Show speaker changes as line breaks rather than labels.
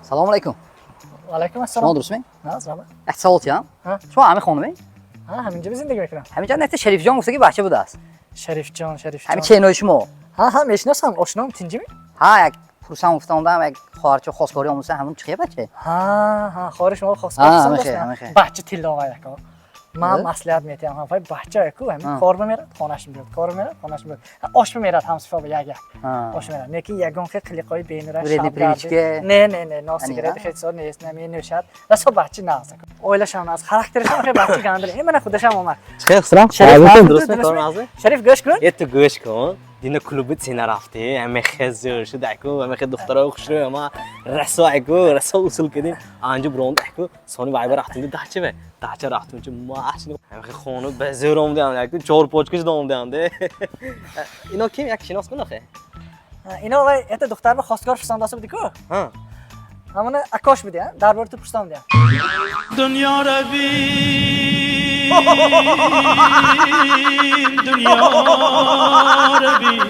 سلام علیکم.
و علیکم
شما
السلام.
درست می؟
نه سلام.
احساساتی هم؟
ها
شما همه خانمی؟
ها همینجا زندگی میکنم.
همینجا نت شریف جان گفته که بچه بوده است.
شریف جان
همین چینای شما.
ها میشناسم آشنام تینجی می؟
ها یک پروسان افتادم یک خواهرچه خواستگاری آموزه همون چیه بچه؟
ها خواهر شما خواست
همه خیر.
بچه تیلا یکا من
بله.
مصلحت میتیم هم پای بچه یکو همین کار بمیرد خانه‌اش میاد کار بمیرد خانه‌اش میاد آش بمیرد هم صفا به یک آش میاد نکی یگان که کلیقای بینره
ریدی
شب
پریچ که
نه نه سیگارت خیلی سال نیست نمی نوشد دست بچه نه است اویلش هم از خاطرش هم بچه گندره این من خودش هم اومد
خیلی سلام.
شریف
درست میکنم نازه.
شریف گوش کن
یه تو گوش کن. دینا کلوب سینه رفته. همه خزر شده اکو. همه خد دخترها خوش رو اما رسا اکو رسا اصول کردیم. آنجا براند اکو. سانی وایبر رفتیم داچه به داچه رفتیم چه ماشین. همه خانو بزرگ اومده اکو 4 پوچکش دومده انده. اینا کیم یک شناس کن آخه.
اینا وای ات دختر به خواستگار پسند بودی کو
ها.
همون اکاش بودی دربار تو پرسان بودی
دنیا رو بین دنیا رو بین